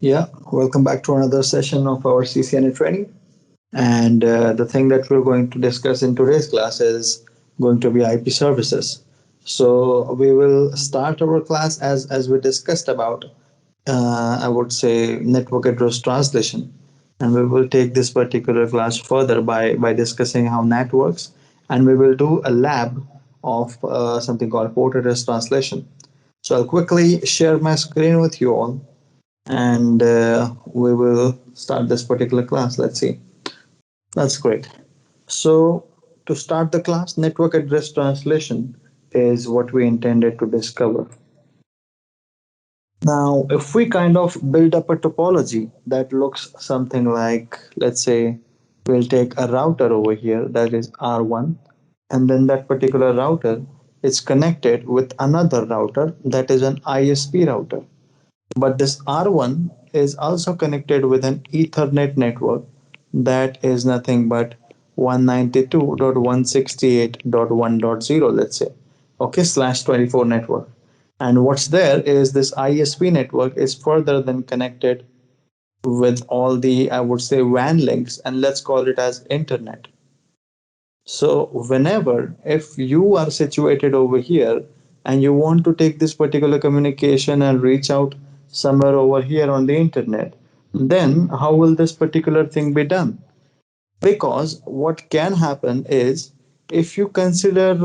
Yeah, welcome back to another session of our CCNA training. And the thing that we're going to discuss in today's class is going to be IP services. So we will start our class as we discussed about, I would say, network address translation. And we will take this particular class further by discussing how NAT works. And we will do a lab of something called port address translation. So I'll quickly share my screen with you all and we will start this particular class. Let's see. That's great. So, to start the class, network address translation is what we intended to discover. Now, if we kind of build up a topology that looks something like, let's say, we'll take a router over here that is R1, and then that particular router is connected with another router that is an ISP router. But this R1 is also connected with an Ethernet network that is nothing but 192.168.1.0, let's say, okay, slash 24 network. And what's there is this ISP network is further than connected with all the, I would say, WAN links, and let's call it as internet. So whenever if you are situated over here and you want to take this particular communication and reach out somewhere over here on the internet, then how will this particular thing be done? Because what can happen is if you consider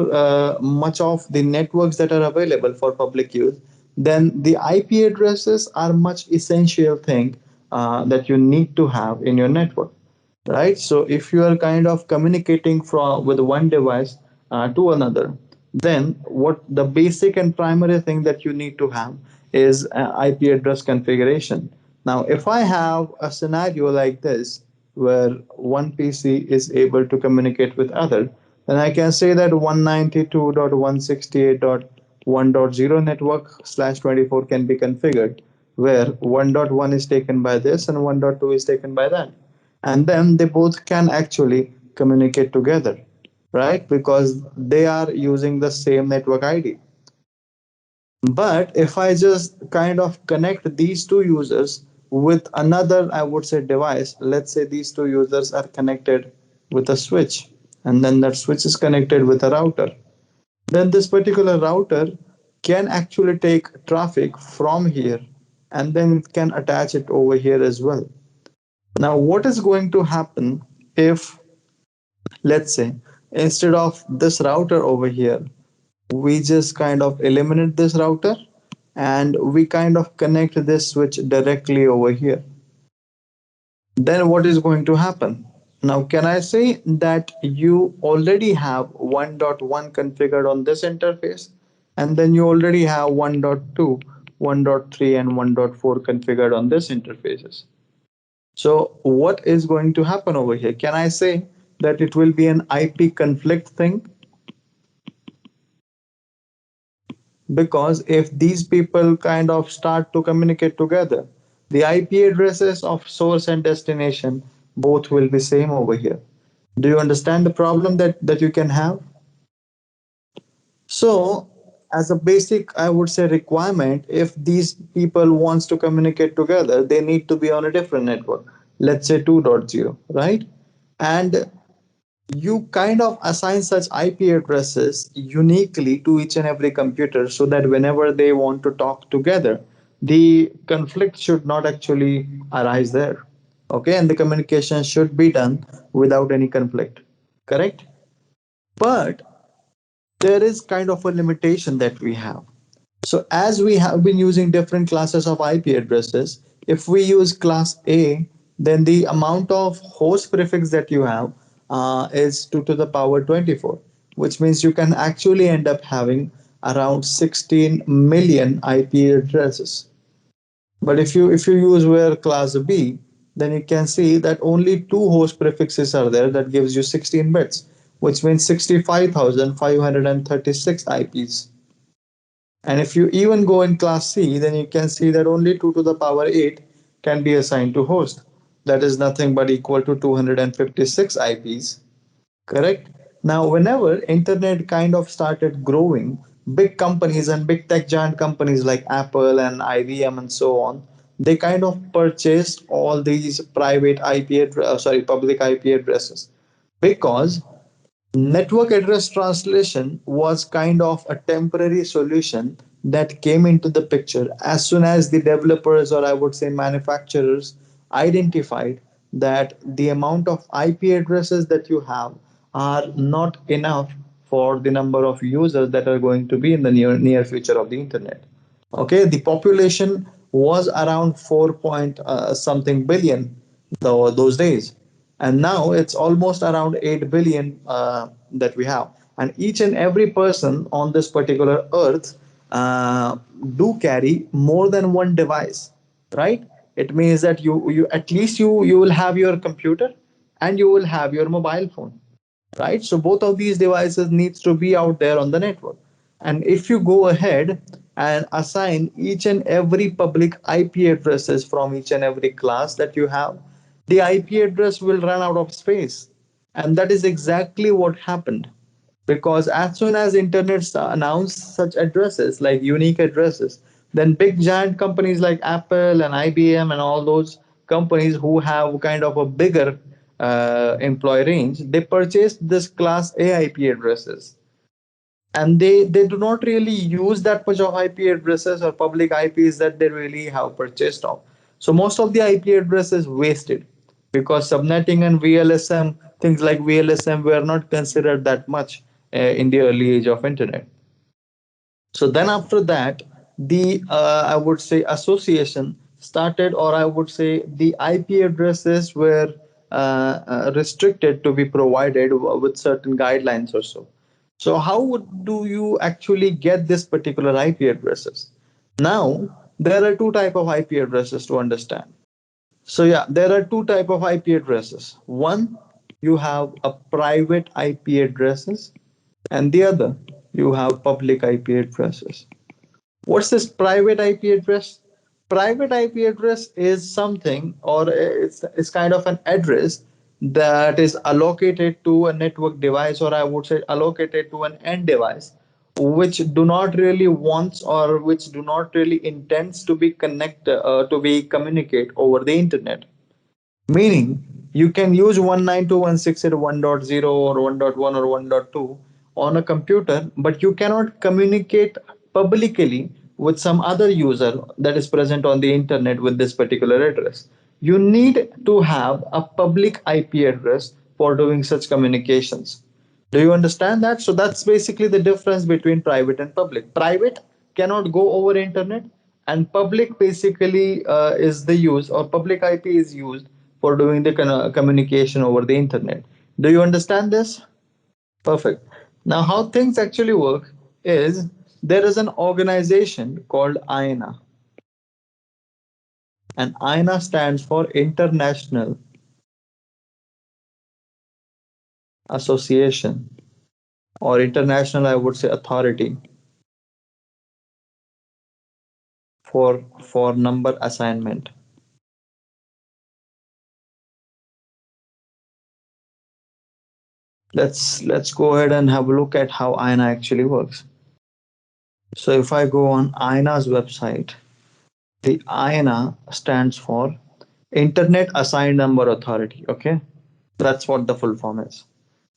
much of the networks that are available for public use, then the IP addresses are much essential thing that you need to have in your network, right? So if you are kind of communicating from with one device to another, then what the basic and primary thing that you need to have is IP address configuration. Now if I have a scenario like this where one PC is able to communicate with other, then I can say that 192.168.1.0 network slash 24 can be configured, where 1.1 is taken by this and 1.2 is taken by that, and then they both can actually communicate together, right? Because they are using the same network ID. But if I just kind of connect these two users with another, I would say, device, let's say these two users are connected with a switch, and then that switch is connected with a router, then this particular router can actually take traffic from here and then it can attach it over here as well. Now, what is going to happen if, let's say, instead of this router over here, we just kind of eliminate this router and we kind of connect this switch directly over here? Then what is going to happen? Now, can I say that you already have 1.1 configured on this interface, and then you already have 1.2, 1.3, and 1.4 configured on this interfaces? So what is going to happen over here? Can I say that it will be an IP conflict thing? Because if these people kind of start to communicate together, the IP addresses of source and destination both will be same over here. Do you understand the problem that you can have? So as a basic, I would say, requirement, if these people wants to communicate together, they need to be on a different network, let's say 2.0, right? And you kind of assign such IP addresses uniquely to each and every computer so that whenever they want to talk together, the conflict should not actually arise there. Okay, and the communication should be done without any conflict. Correct? But there is kind of a limitation that we have. So as we have been using different classes of IP addresses, if we use class A, then the amount of host prefix that you have is 2 to the power 24, which means you can actually end up having around 16 million IP addresses. But if you use where class B, then you can see that only two host prefixes are there that gives you 16 bits, which means 65,536 IPs. And if you even go in class C, then you can see that only 2 to the power 8 can be assigned to host. That is nothing but equal to 256 IPs. Correct? Now, whenever internet kind of started growing, big companies and big tech giant companies like Apple and IBM and so on, they kind of purchased all these private public IP addresses, because network address translation was kind of a temporary solution that came into the picture as soon as the developers, or I would say manufacturers, identified that the amount of IP addresses that you have are not enough for the number of users that are going to be in the near future of the internet. Okay, the population was around 4 point something billion those days, and now it's almost around 8 billion that we have. And each and every person on this particular earth uh, do carry more than one device, right? It means that you at least you will have your computer and you will have your mobile phone, right? So both of these devices needs to be out there on the network. And if you go ahead and assign each and every public IP addresses from each and every class that you have, the IP address will run out of space. And that is exactly what happened, because as soon as internet announced such addresses like unique addresses, then big giant companies like Apple and IBM and all those companies who have kind of a bigger employee range, they purchased this class A IP addresses, and they do not really use that much of IP addresses or public IPs that they really have purchased of. So most of the IP addresses wasted, because subnetting and VLSM, things like VLSM, were not considered that much in the early age of internet. So then after that, the I would say association started, or I would say the IP addresses were restricted to be provided with certain guidelines or so. So how do you actually get this particular IP addresses? Now there are two type of IP addresses to understand. So yeah, there are two type of IP addresses. One, you have a private IP addresses, and the other, you have public IP addresses. What's this private IP address? Private IP address is something, or it's kind of an address that is allocated to a network device, or I would say allocated to an end device, which do not really wants, or which do not really intends to be to be communicate over the internet. Meaning, you can use 192.168.1.0 or 1.1 or 1.2 on a computer, but you cannot communicate publicly with some other user that is present on the internet with this particular address. You need to have a public IP address for doing such communications. Do you understand that? So that's basically the difference between private and public. Private cannot go over internet, and public basically is the use, or public IP is used for doing the communication over the internet. Do you understand this? Perfect. Now, how things actually work is there is an organization called IANA, and IANA stands for International Association, or International, I would say, Authority for number assignment. Let's go ahead and have a look at how IANA actually works. So if I go on IANA's website, the IANA stands for Internet Assigned Number Authority. Okay, that's what the full form is.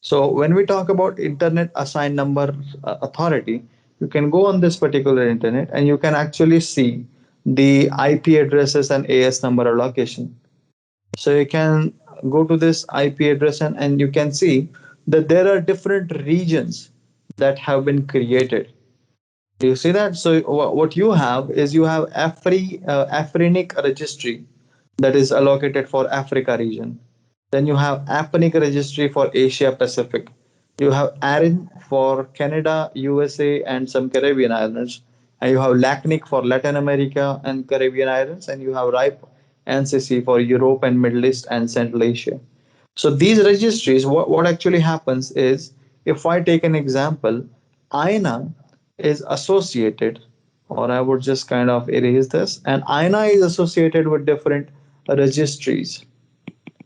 So when we talk about Internet Assigned Number Authority, you can go on this particular internet and you can actually see the IP addresses and AS number allocation. So you can go to this IP address, and you can see that there are different regions that have been created. Do you see that? So what you have is you have Afrinic registry that is allocated for Africa region. Then you have APNIC registry for Asia Pacific. You have ARIN for Canada, USA, and some Caribbean islands. And you have LACNIC for Latin America and Caribbean islands. And you have RIPE NCC for Europe and Middle East and Central Asia. So these registries, what actually happens is, if I take an example, INA is associated, or I would just kind of erase this, and INA is associated with different registries.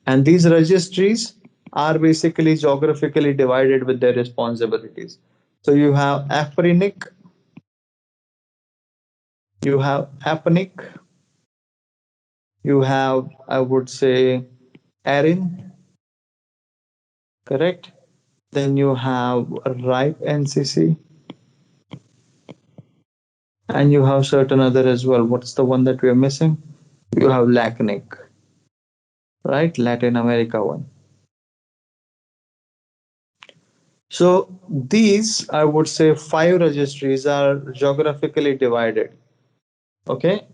And these registries are basically geographically divided with their responsibilities. So you have Afrinic, you have APNIC, You have, I would say, Erin, correct? Then you have ripe NCC, and you have certain other as well. What's the one that we are missing? You have lacnic, right? Latin America one. So these, I would say, five registries are geographically divided. Okay,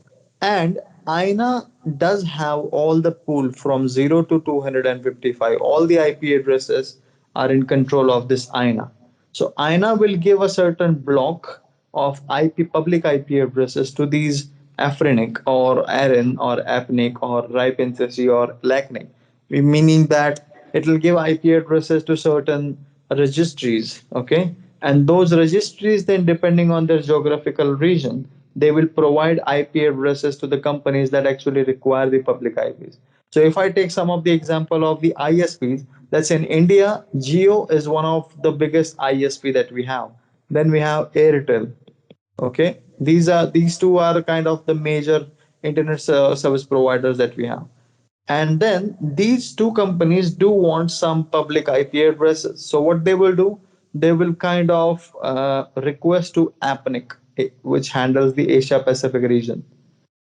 and IANA does have all the pool from 0 to 255. All the IP addresses are in control of this IANA. So IANA will give a certain block of IP public IP addresses to these Afrinic or ARIN or APNIC or RIPE-NCC or LACNIC, meaning that it will give IP addresses to certain registries. Okay, and those registries, then depending on their geographical region, they will provide IP addresses to the companies that actually require the public IPs. So if I take some of the example of the ISPs, that's in India, Geo is one of the biggest ISP that we have. Then we have Airtel. Okay, these two are kind of the major internet service providers that we have. And then these two companies do want some public IP addresses. So what they will do, they will kind of request to APNIC, which handles the Asia Pacific region,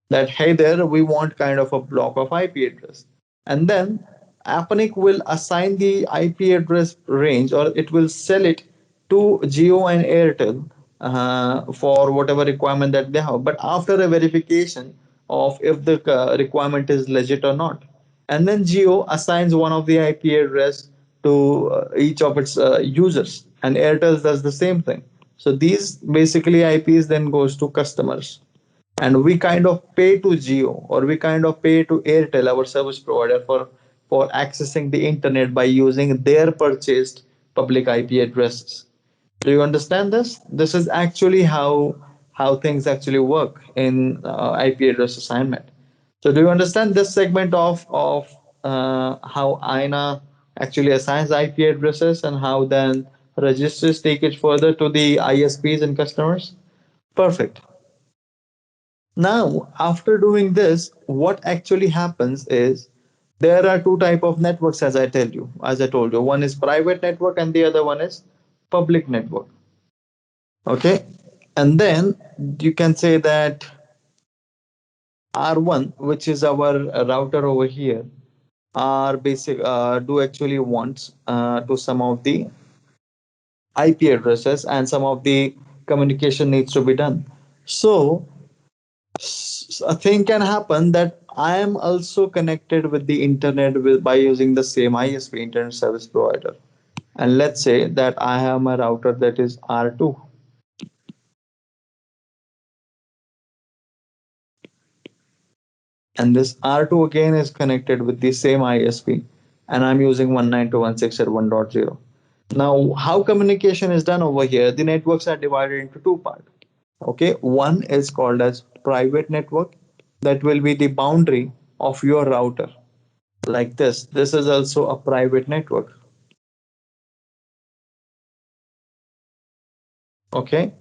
that hey there, we want kind of a block of IP address. And then Apanic will assign the IP address range, or it will sell it to Geo and Airtel for whatever requirement that they have. But after a verification of if the requirement is legit or not. And then Geo assigns one of the IP address to each of its users, and Airtel does the same thing. So these basically IPs then goes to customers, and we kind of pay to Geo, or we kind of pay to Airtel, our service provider, for accessing the internet by using their purchased public IP addresses. Do you understand this? This is actually how things actually work in IP address assignment. So do you understand this segment of how INA actually assigns IP addresses, and how then registers take it further to the ISPs and customers? Perfect. Now, after doing this, what actually happens is there are two type of networks, as I told you. One is private network and the other one is public network. Okay. And then you can say that R1, which is our router over here, are basic do actually wants to some of the IP addresses, and some of the communication needs to be done. So a thing can happen that I am also connected with the internet by using the same ISP, internet service provider. And let's say that I have my router that is R2, and this R2 again is connected with the same ISP, and I'm using 192.168.1.0. Now, how communication is done over here? The networks are divided into two parts. Okay, one is called as private network, that will be the boundary of your router, like this. This is also a private network. Okay,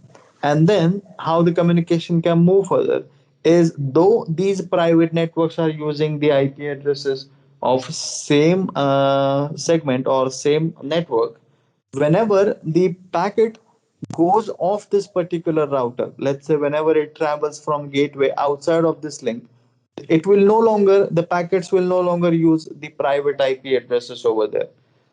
and then how the communication can move further is, though these private networks are using the IP addresses of same segment or same network, whenever the packet goes off this particular router, let's say whenever it travels from gateway outside of this link, it will no longer, the packets will no longer use the private IP addresses over there.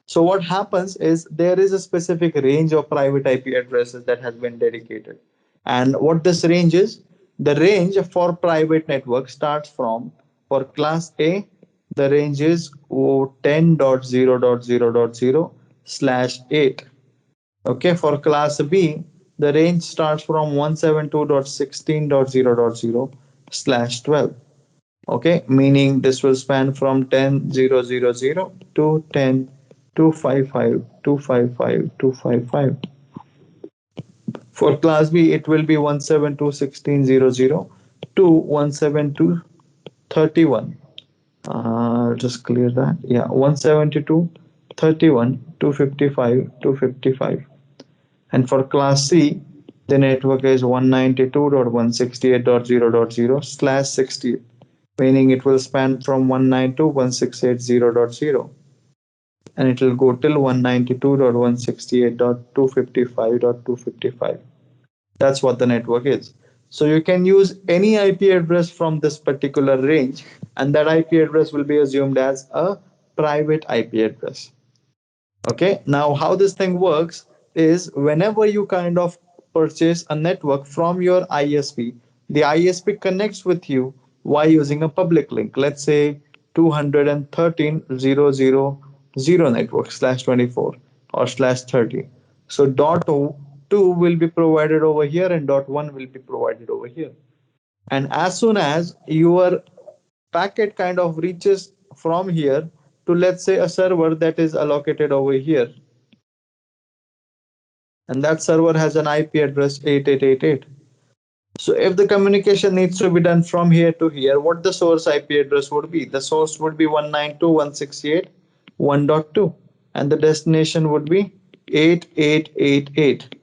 So what happens is there is a specific range of private IP addresses that has been dedicated. And what this range is, the range for private network starts from, for class A, the range is 10.0.0.0/8. Okay, for class B, the range starts from 172.16.0.0/12. Okay, meaning this will span from 10.0.0.0 to 10.255.255.255. For class B, it will be 172.16.0.0 to 172.31. Just clear that. Yeah, 172.31 255 255. And for class C, the network is 192.168.0.0/60. meaning it will span from 192.168.0.0 and it will go till 192.168.255.255. That's what the network is. So you can use any IP address from this particular range, and that IP address will be assumed as a private IP address. Okay, now how this thing works is whenever you kind of purchase a network from your ISP, the ISP connects with you while using a public link. Let's say 213.0.0.0 network slash 24 or slash 30. So dot 2 will be provided over here and dot 1 will be provided over here. And as soon as your packet kind of reaches from here to, let's say, a server that is allocated over here, and that server has an IP address 8888. So if the communication needs to be done from here to here, what the source IP address would be? The source would be 192.168.1.2 and the destination would be 8888.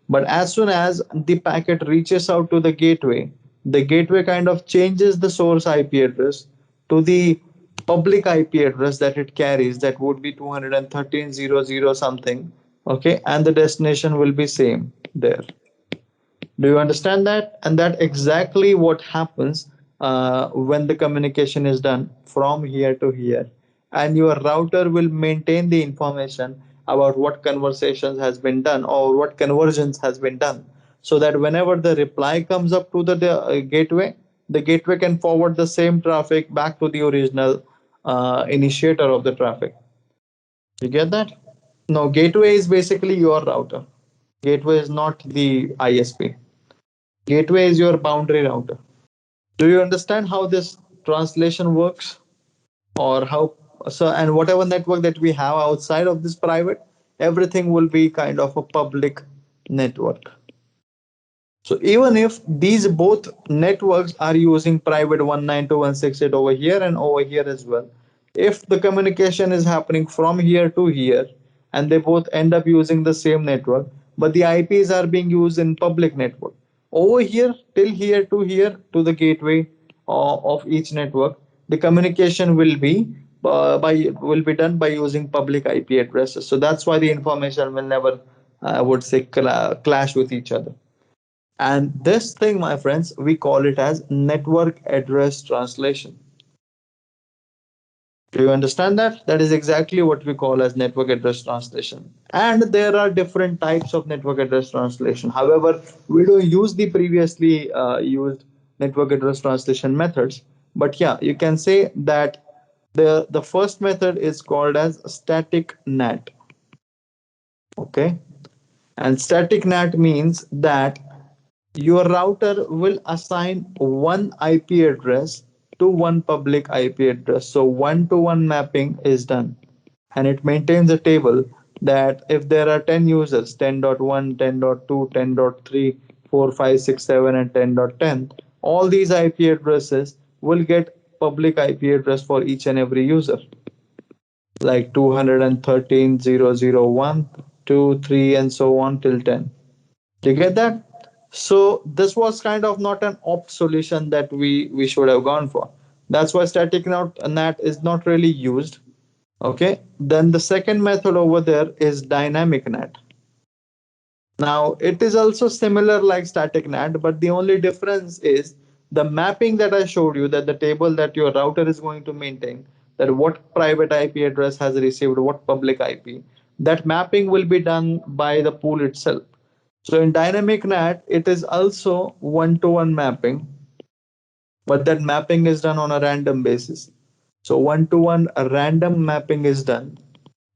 But as soon as the packet reaches out to the gateway kind of changes the source IP address to the public IP address that it carries, that would be 213.0.0 something. Okay, and the destination will be same there. Do you understand that? And that exactly what happens when the communication is done from here to here. And your router will maintain the information about what conversations has been done or what conversions has been done. So that whenever the reply comes up to the gateway, the gateway can forward the same traffic back to the original initiator of the traffic. You get that? No, gateway is basically your router. Gateway is not the ISP. Gateway is your boundary router. Do you understand how this translation works? Or how so, and whatever network that we have outside of this private, everything will be kind of a public network. So even if these both networks are using private 192.168 over here and over here as well, if the communication is happening from here to here and they both end up using the same network, but the IPs are being used in public network. Over here to the gateway of each network, the communication will be done by using public IP addresses. So that's why the information will never, I would say, clash with each other. And this thing, my friends, we call it as network address translation. Do you understand that? That is exactly what we call as network address translation. And there are different types of network address translation. However, we don't use the previously used network address translation methods. But yeah, you can say that the first method is called as static NAT. Okay. And static NAT means that your router will assign one IP address to one public IP address. So one to one mapping is done. And it maintains a table that if there are 10 users, 10.1, 10.2, 10.3, 4, 5, 6, 7, and 10.10, all these IP addresses will get public IP address for each and every user, like 213.0.0.1, 2, 3, and so on till 10. Do you get that? So this was kind of not an opt solution that we should have gone for. That's why static NAT is not really used. Okay. Then the second method over there is dynamic NAT. Now it is also similar like static NAT, but the only difference is the mapping that I showed you, that the table that your router is going to maintain, that what private IP address has received what public IP, that mapping will be done by the pool itself. So in dynamic NAT, it is also one-to-one mapping, but that mapping is done on a random basis. So one-to-one random mapping is done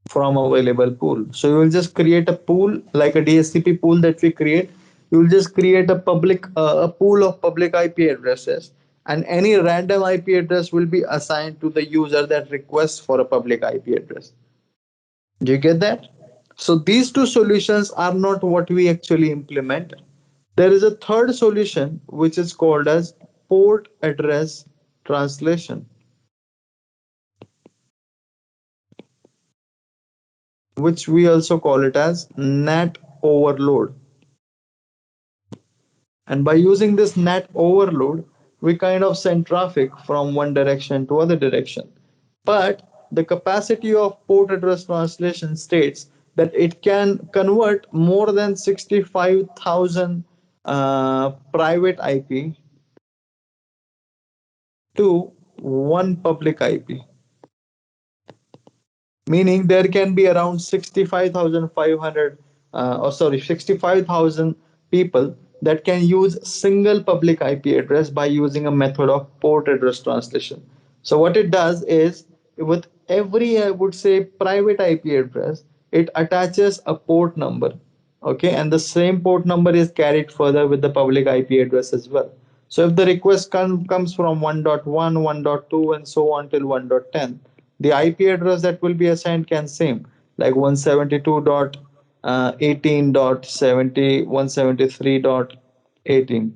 from available pool. So you will just create a pool like a DHCP pool that we create. You will just create a pool of public IP addresses, and any random IP address will be assigned to the user that requests for a public IP address. Do you get that? So these two solutions are not what we actually implement. There is a third solution which is called as port address translation, which we also call it as NAT overload. And by using this NAT overload, we kind of send traffic from one direction to other direction. But the capacity of port address translation states that it can convert more than 65,000 private IP to one public IP, meaning there can be around 65,500 or sorry 65,000 people that can use single public IP address by using a method of port address translation. So what it does is, with every, I would say, private IP address, it attaches a port number. Okay, and the same port number is carried further with the public IP address as well. So if the request comes from 1.1, 1.2, and so on till 1.10, the IP address that will be assigned can same, like 172.18.70, 173.18,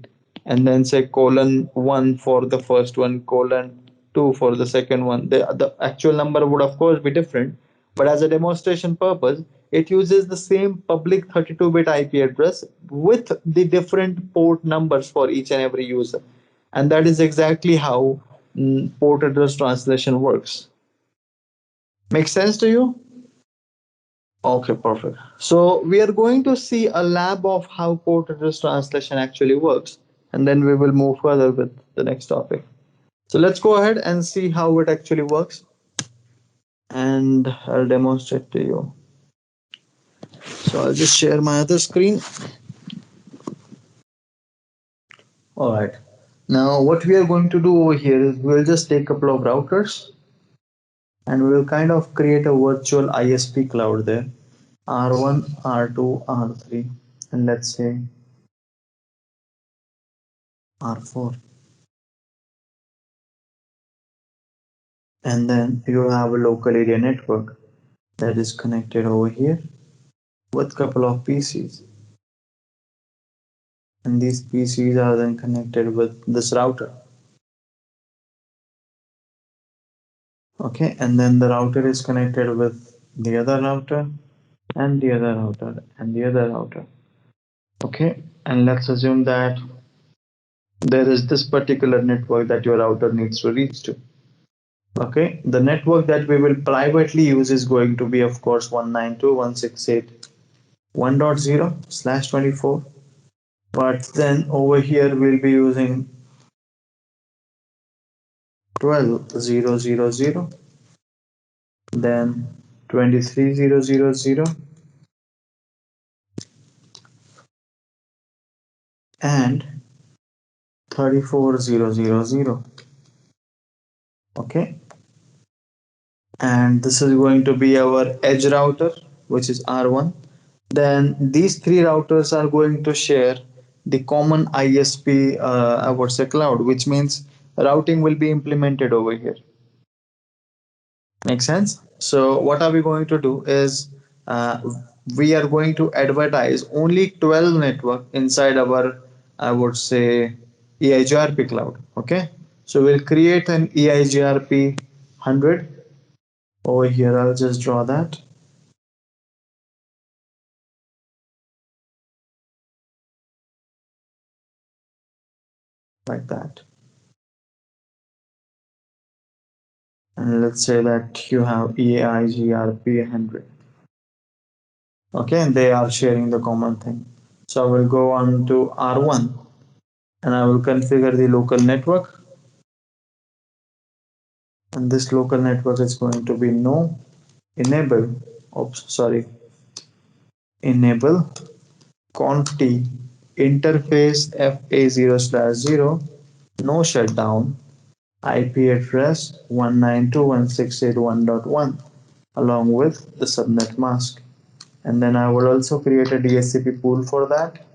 and then say colon 1 for the first one, colon 2 for the second one. The actual number would of course be different, but as a demonstration purpose, it uses the same public 32-bit IP address with the different port numbers for each and every user. And that is exactly how port address translation works. Make sense to you? Okay, perfect. So we are going to see a lab of how port address translation actually works, and then we will move further with the next topic. So let's go ahead and see how it actually works, and I'll demonstrate to you. So I'll just share my other screen. All right. Now what we are going to do over here is we'll just take a couple of routers and we'll kind of create a virtual ISP cloud there. R1, R2, R3, and let's say R4. And then you have a local area network that is connected over here with a couple of PCs. And these PCs are then connected with this router. Okay, and then the router is connected with the other router and the other router and the other router. Okay, and let's assume that there is this particular network that your router needs to reach to. Okay, the network that we will privately use is going to be, of course, 192.168.1.0/24. But then over here we'll be using 12.0.0.0, then 23.0.0.0, and 34.0.0.0. Okay, and this is going to be our edge router, which is R1. Then these three routers are going to share the common ISP, I would say, cloud, which means routing will be implemented over here. Make sense? So what are we going to do is we are going to advertise only 12 network inside our, I would say, EIGRP cloud. Okay. So we'll create an EIGRP 100 over here. I'll just draw that like that. And let's say that you have EIGRP 100. Okay. And they are sharing the common thing. So I will go on to R1 and I will configure the local network. And this local network is going to be no enable, oops, sorry, enable conft interface fa0/0 no shutdown IP address 192.168.1.1 along with the subnet mask. And then I will also create a DHCP pool for that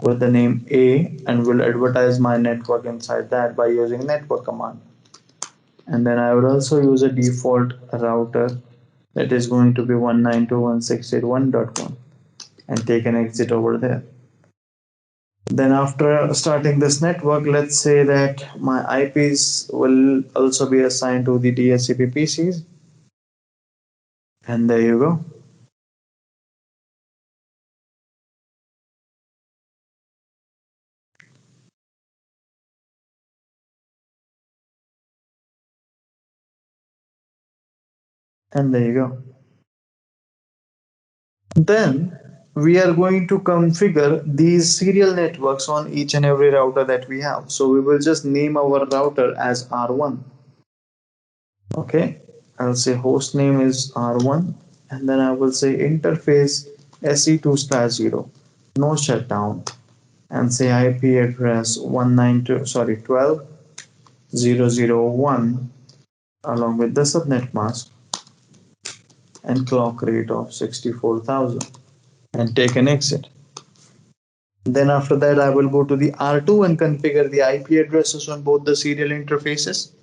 with the name A and will advertise my network inside that by using network command. And then I will also use a default router that is going to be 192.168.1.1 and take an exit over there. Then after starting this network, let's say that my IPs will also be assigned to the DHCP PCs. And there you go. And there you go. Then we are going to configure these serial networks on each and every router that we have. So we will just name our router as R1. Okay, I'll say host name is R1, and then I will say interface SE2/0, no shutdown, and say IP address 192, sorry, 12.0.0.1 along with the subnet mask and clock rate of 64,000 and take an exit. Then after that, I will go to the R2 and configure the IP addresses on both the serial interfaces.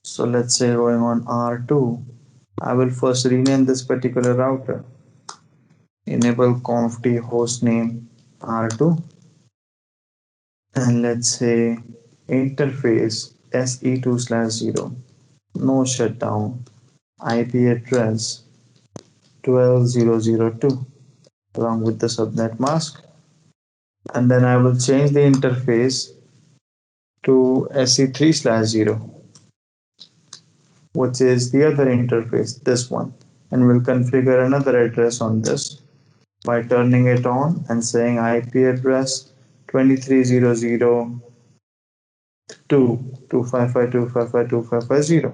So let's say going on R2, I will first rename this particular router. Enable conft hostname R2, and let's say interface SE2/0, no shutdown, IP address 12.0.0.2 along with the subnet mask. And then I will change the interface to SE3/0, which is the other interface, this one. And we'll configure another address on this by turning it on and saying IP address 23.0.0.2 255.255.255.0,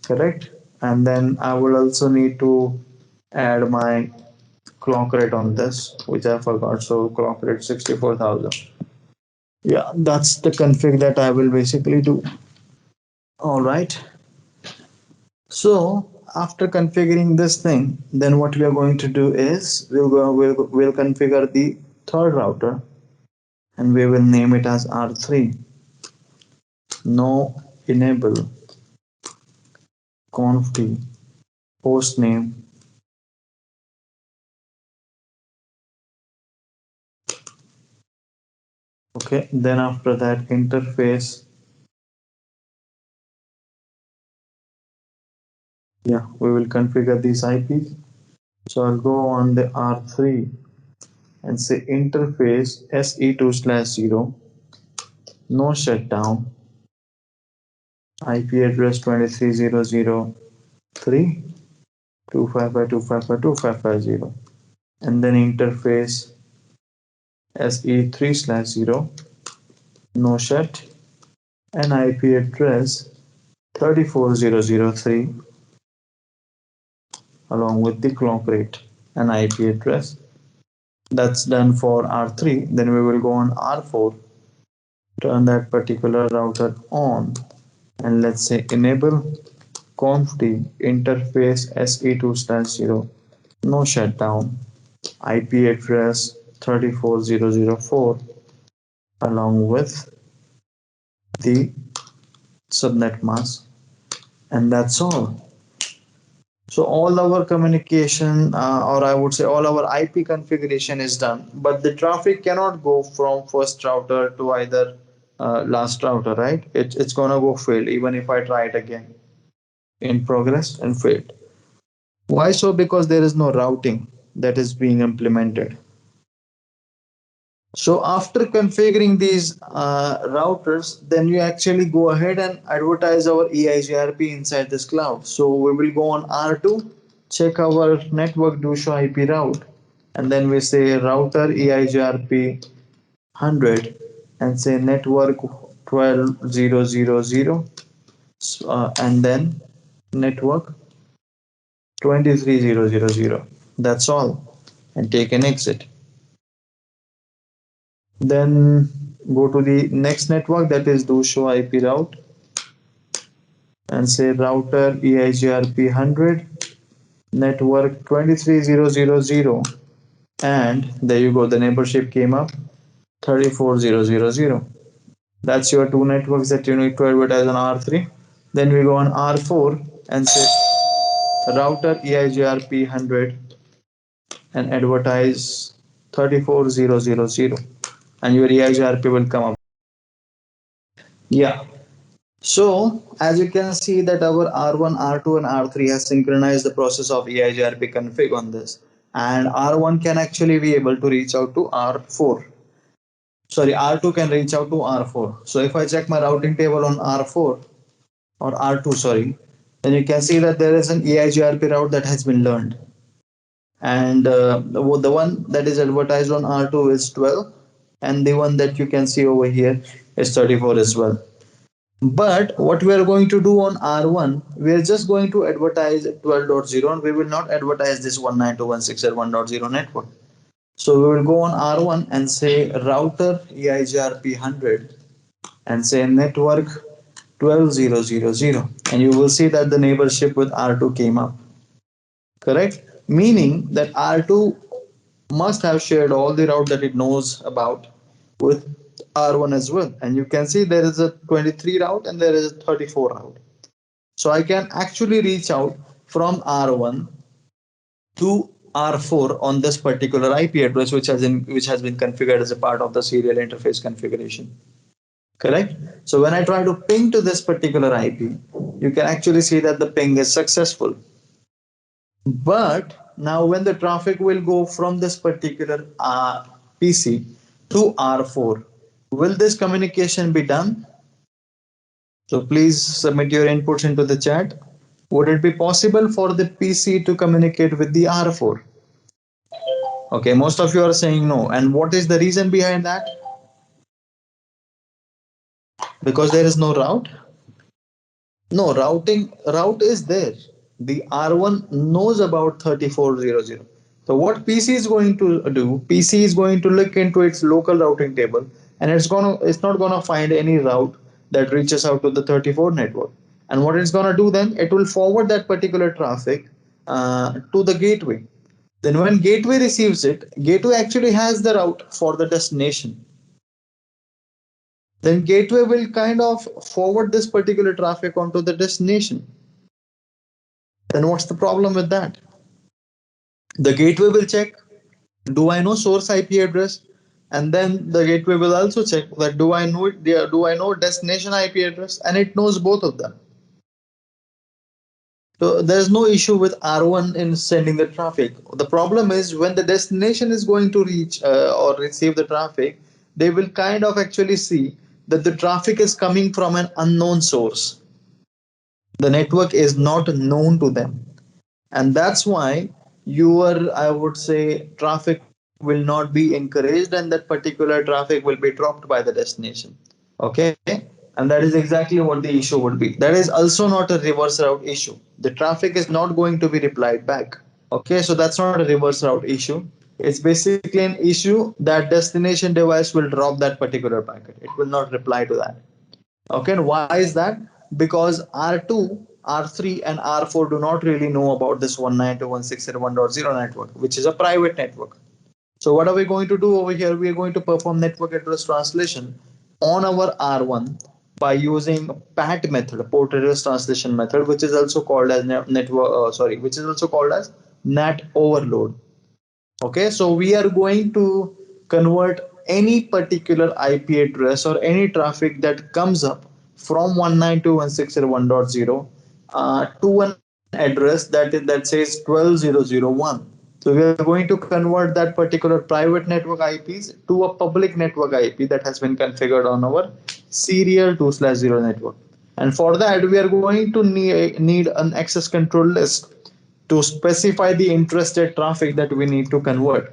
correct? And then I will also need to add my clock rate on this, which I forgot. So clock rate 64,000. Yeah, that's the config that I will basically do. All right. So after configuring this thing, then what we are going to do is we'll configure the third router and we will name it as R3. No enable conft host name. Okay, then after that interface, yeah, we will configure these IPs. So I'll go on the R3 and say interface SE2/0, no shutdown, IP address 23.0.0.3 255.255.255.0, and then interface SE3/0, no shut, and IP address 34.0.0.3 along with the clock rate and IP address. That's done for R3. Then we will go on R4, turn that particular router on, and let's say enable conft interface SE2/0, no shutdown, IP address 34.0.0.4 along with the subnet mask, and that's all. So all our communication, or I would say all our IP configuration is done, but the traffic cannot go from first router to either last router, right? It's gonna go failed even if I try it again. In progress and failed. Why so? Because there is no routing that is being implemented. So after configuring these routers, then you actually go ahead and advertise our EIGRP inside this cloud. So we will go on R2, check our network do show IP route, and then we say router EIGRP 100 and say network 12.0.0.0 and then network 23.0.0.0. That's all, and take an exit. Then go to the next network, that is do show IP route, and say router EIGRP 100 network 23.0.0.0, and there you go, the neighborship came up 34.0.0.0. That's your two networks that you need to advertise on R3. Then we go on R4 and say router EIGRP 100 and advertise 34.0.0.0, and your EIGRP will come up. Yeah. So as you can see that our R1, R2 and R3 has synchronized the process of EIGRP config on this, and R1 can actually be able to reach out to R4. sorry, R2 can reach out to R4. So if I check my routing table on R4 or R2, sorry, then you can see that there is an EIGRP route that has been learned. And the one that is advertised on R2 is 12, and the one that you can see over here is 34 as well. But what we are going to do on R1, we are just going to advertise 12.0, and we will not advertise this 192.168.1.0 network. So we will go on R1 and say router EIGRP 100 and say network 12000, and you will see that the neighborship with R2 came up. Correct? Meaning that R2 must have shared all the route that it knows about with R1 as well. And you can see there is a 23 route and there is a 34 route. So I can actually reach out from R1 to R4 on this particular IP address, which has been configured as a part of the serial interface configuration. Correct? So when I try to ping to this particular IP, you can actually see that the ping is successful. But now when the traffic will go from this particular PC to R4, will this communication be done? So please submit your inputs into the chat. Would it be possible for the PC to communicate with the R4? Okay, most of you are saying no. And what is the reason behind that? Because there is no route. No, route is there. The R1 knows about 3400. So what PC is going to do, PC is going to look into its local routing table, and it's not gonna find any route that reaches out to the 34 network. And what it's gonna do then, it will forward that particular traffic to the gateway. Then when gateway receives it, gateway actually has the route for the destination. Then gateway will kind of forward this particular traffic onto the destination. Then what's the problem with that? The gateway will check, do I know source IP address? And then the gateway will also check that do I know destination IP address? And it knows both of them. So there's no issue with R1 in sending the traffic. The problem is when the destination is going to reach or receive the traffic, they will kind of actually see that the traffic is coming from an unknown source. The network is not known to them. And that's why your, I would say, traffic will not be encouraged, and that particular traffic will be dropped by the destination. Okay, and that is exactly what the issue would be. That is also not a reverse route issue. The traffic is not going to be replied back. Okay, so that's not a reverse route issue. It's basically an issue that destination device will drop that particular packet. It will not reply to that. Okay, and why is that? Because R2, R3, and R4 do not really know about this 192.168.1.0 network, which is a private network. So what are we going to do over here? We are going to perform network address translation on our R1 by using PAT method, port address translation method, which is also called as which is also called as NAT overload. Okay, so we are going to convert any particular IP address or any traffic that comes up from 192.168.1.0 to an address that says 12001. So we are going to convert that particular private network IPs to a public network IP that has been configured on our serial 2/0 network. And for that, we are going to need an access control list to specify the interested traffic that we need to convert.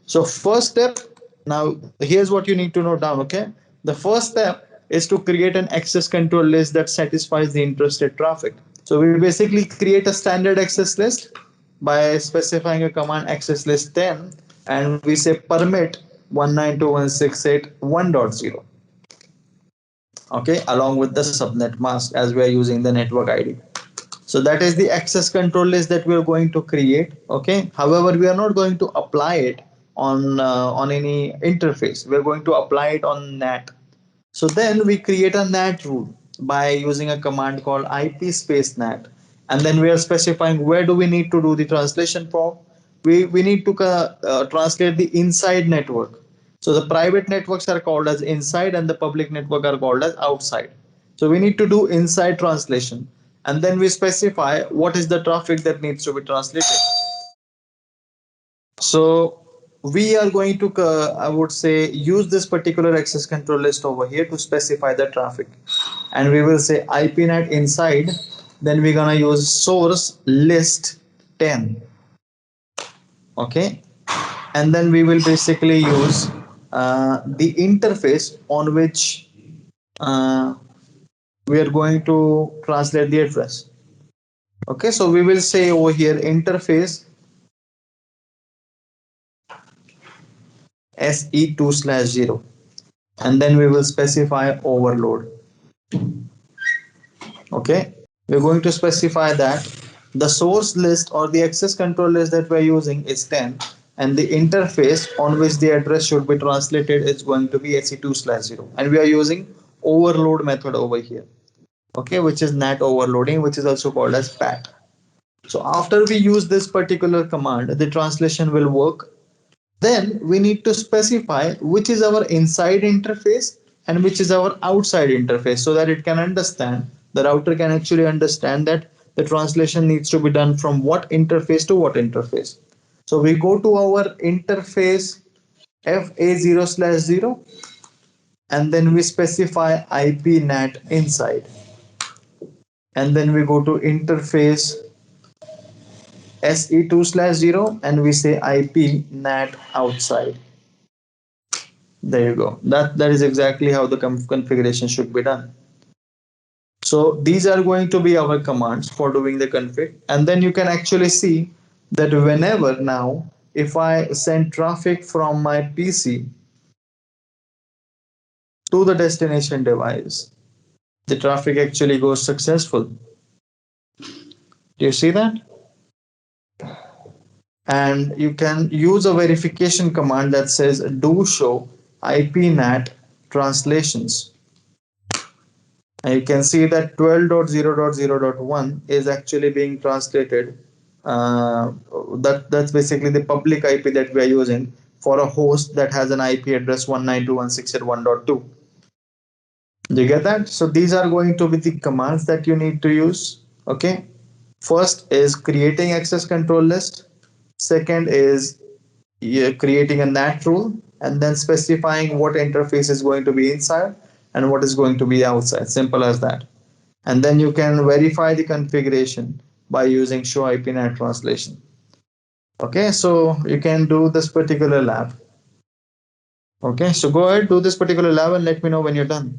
So first step, now here's what you need to note down, okay? The first step is to create an access control list that satisfies the interested traffic. So we basically create a standard access list by specifying a command access list 10, and we say permit 192.168.1.0, okay, along with the subnet mask as we are using the network ID. So that is the access control list that we are going to create. Okay. However, we are not going to apply it on any interface. We are going to apply it on NAT. So then we create a NAT rule by using a command called IP space NAT, and then we are specifying where do we need to do the translation for. We need to translate the inside network. So the private networks are called as inside, and the public network are called as outside. So we need to do inside translation, and then we specify what is the traffic that needs to be translated. So we are going to, I would say, use this particular access control list over here to specify the traffic. And we will say IPNet inside, then we're gonna use source list 10. Okay. And then we will basically use the interface on which uh, we are going to translate the address. Okay, so we will say over here interface SE2/0, and then we will specify overload. Okay, we're going to specify that the source list or the access control list that we're using is 10, and the interface on which the address should be translated is going to be SE2/0, and we are using overload method over here. Okay, which is NAT overloading, which is also called as PAT. So after we use this particular command, the translation will work. Then we need to specify which is our inside interface and which is our outside interface, so that it can understand, the router can actually understand that the translation needs to be done from what interface to what interface. So we go to our interface FA0/0, and then we specify IP NAT inside, and then we go to interface SE2/0 and we say IP NAT outside. There you go. That is exactly how the configuration should be done. So these are going to be our commands for doing the config, and then you can actually see that whenever now if I send traffic from my PC to the destination device, the traffic actually goes successful. Do you see that? And you can use a verification command that says do show IPNAT translations. And you can see that 12.0.0.1 is actually being translated. That's basically the public IP that we are using for a host that has an IP address 192.168.1.2. Do you get that? So these are going to be the commands that you need to use. Okay. First is creating access control list. Second is creating a NAT rule, and then specifying what interface is going to be inside and what is going to be outside. Simple as that. And then you can verify the configuration by using show IP NAT translation. Okay, so you can do this particular lab. Okay, so go ahead, do this particular lab and let me know when you're done.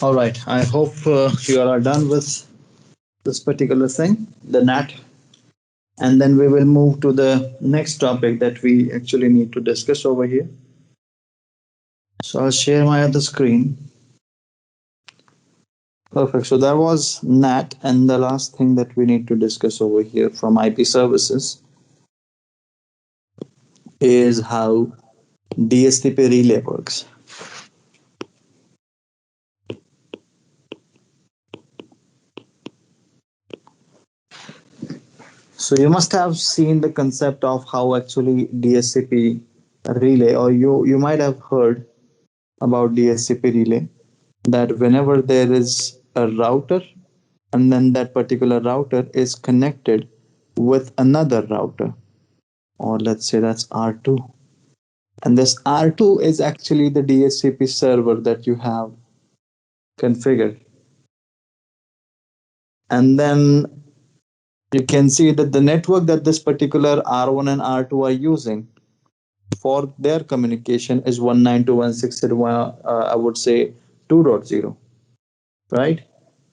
All right, I hope you all are done with this particular thing, the NAT. And then we will move to the next topic that we actually need to discuss over here. So I'll share my other screen. Perfect. So that was NAT, and the last thing that we need to discuss over here from IP services is how DHCP relay works. So you must have seen the concept of how actually DHCP relay, or you might have heard about DHCP relay, that whenever there is a router and then that particular router is connected with another router, or let's say that's R2, and this R2 is actually the DHCP server that you have configured. And then you can see that the network that this particular R1 and R2 are using for their communication is 192.168, I would say 2.0, right?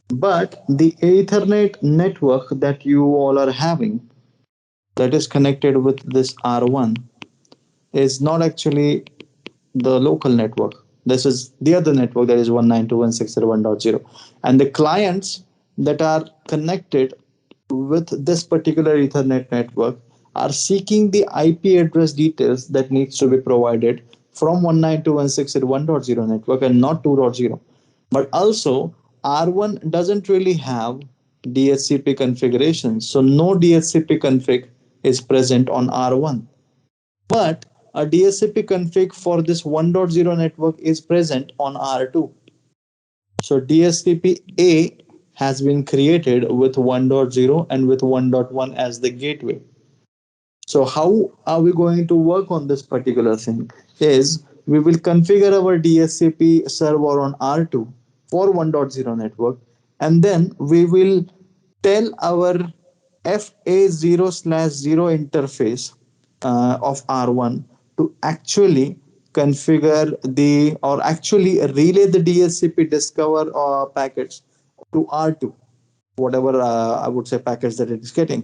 But the Ethernet network that you all are having that is connected with this R1 is not actually the local network. This is the other network that is 192.168.1.0. And the clients that are connected with this particular Ethernet network are seeking the IP address details that needs to be provided from 192.168.1.0 network and not 2.0. But also R1 doesn't really have DHCP configuration. So no DHCP config is present on R1. But a DHCP config for this 1.0 network is present on R2. So DHCP A has been created with 1.0 and with 1.1 as the gateway. So how are we going to work on this particular thing? Is we will configure our DHCP server on R2 for 1.0 network, and then we will tell our FA0 slash 0 interface of R1 to actually configure the or actually relay the DHCP discover packets to R2, whatever I would say packets that it is getting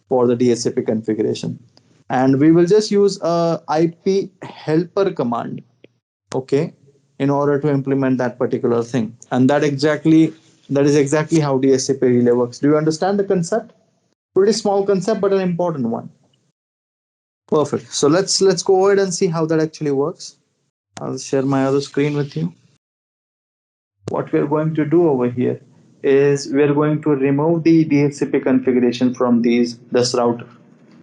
for the DHCP configuration. And we will just use a IP helper command, okay, in order to implement that particular thing. And that is exactly how DHCP relay works. Do you understand the concept? Pretty small concept, but an important one. Perfect. So let's go ahead and see how that actually works. I'll share my other screen with you. What we are going to do over here is we are going to remove the DHCP configuration from this router,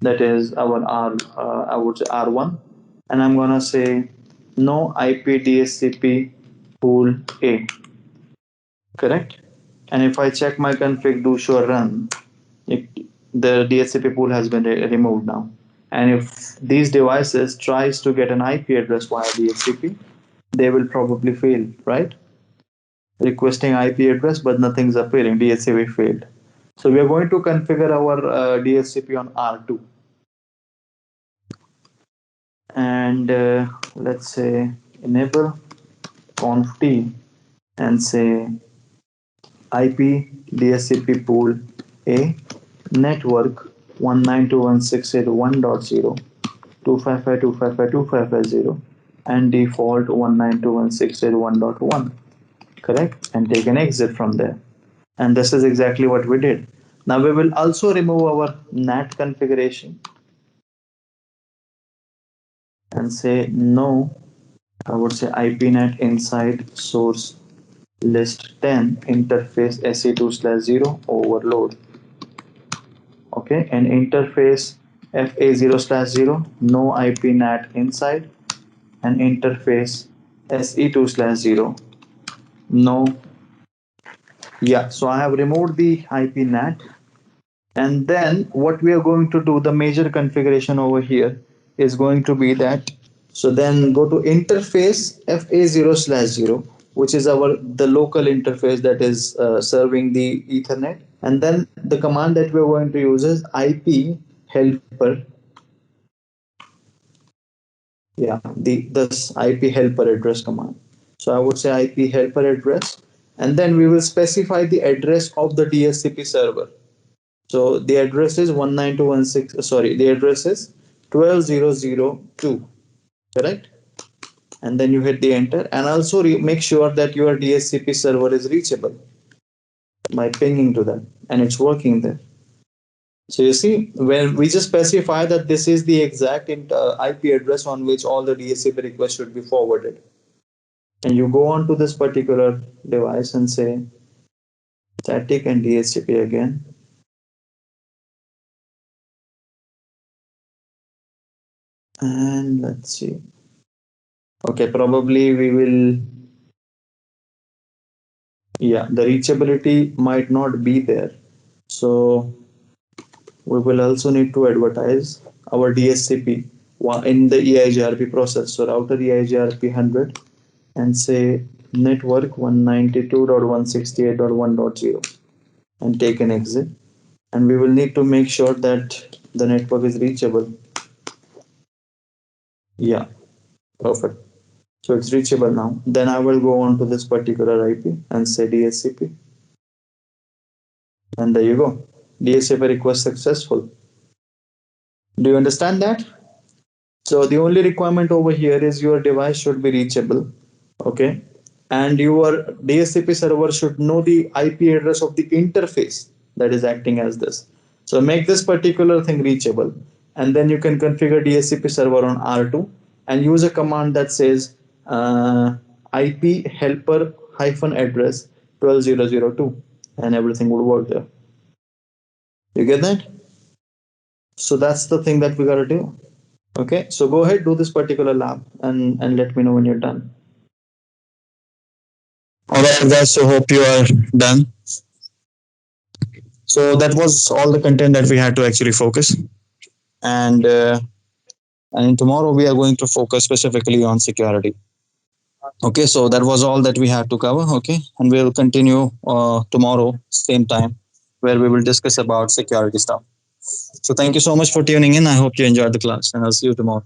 that is our I would say R1, and I'm gonna say no IP DHCP pool A, correct? And if I check my config do show run, it, the DHCP pool has been removed now. And if these devices tries to get an IP address via DHCP, they will probably fail, right? Requesting IP address, but nothing's appearing. DHCP failed. So we are going to configure our DHCP on R2, and let's say enable conf t and say IP DHCP pool A network 192.168.1.0 and default 192.168.1.1, correct, and take an exit from there. And this is exactly what we did. Now we will also remove our NAT configuration and say no, I would say IPNet inside source list 10 interface SE2 slash 0 overload. Okay, and interface FA0 slash 0, no IPNAT inside, and interface SE2 slash 0, no. Yeah, so I have removed the IPNAT. And then what we are going to do, the major configuration over here is going to be that. So then go to interface FA0 slash 0, which is our the local interface that is serving the Ethernet. And then the command that we're going to use is IP helper. Yeah, the this IP helper address command. So I would say IP helper address, and then we will specify the address of the DHCP server. So the address is 192.168. Sorry, the address is 12.0.0.2. Correct? And then you hit the enter, and also make sure that your DHCP server is reachable by pinging to that, and it's working there. So you see, when we just specify that this is the exact IP address on which all the DHCP requests should be forwarded, and you go on to this particular device and say static and DHCP again, and let's see. Okay, probably we will, yeah, the reachability might not be there. So we will also need to advertise our DHCP in the EIGRP process. So router EIGRP 100 and say network 192.168.1.0 and take an exit. And we will need to make sure that the network is reachable. Yeah, perfect. So it's reachable now. Then I will go on to this particular IP and say DHCP. And there you go. DHCP request successful. Do you understand that? So the only requirement over here is your device should be reachable, okay? And your DHCP server should know the IP address of the interface that is acting as this. So make this particular thing reachable, and then you can configure DHCP server on R2 and use a command that says IP helper hyphen address 12.0.0.2, and everything will work there. You get that? So that's the thing that we gotta do. Okay, so go ahead, do this particular lab and let me know when you're done. All right, guys. So hope you are done. So that was all the content that we had to actually focus. and tomorrow we are going to focus specifically on security. Okay, so that was all that we had to cover. Okay, and we'll continue tomorrow, same time, where we will discuss about security stuff. So thank you so much for tuning in. I hope you enjoyed the class, and I'll see you tomorrow.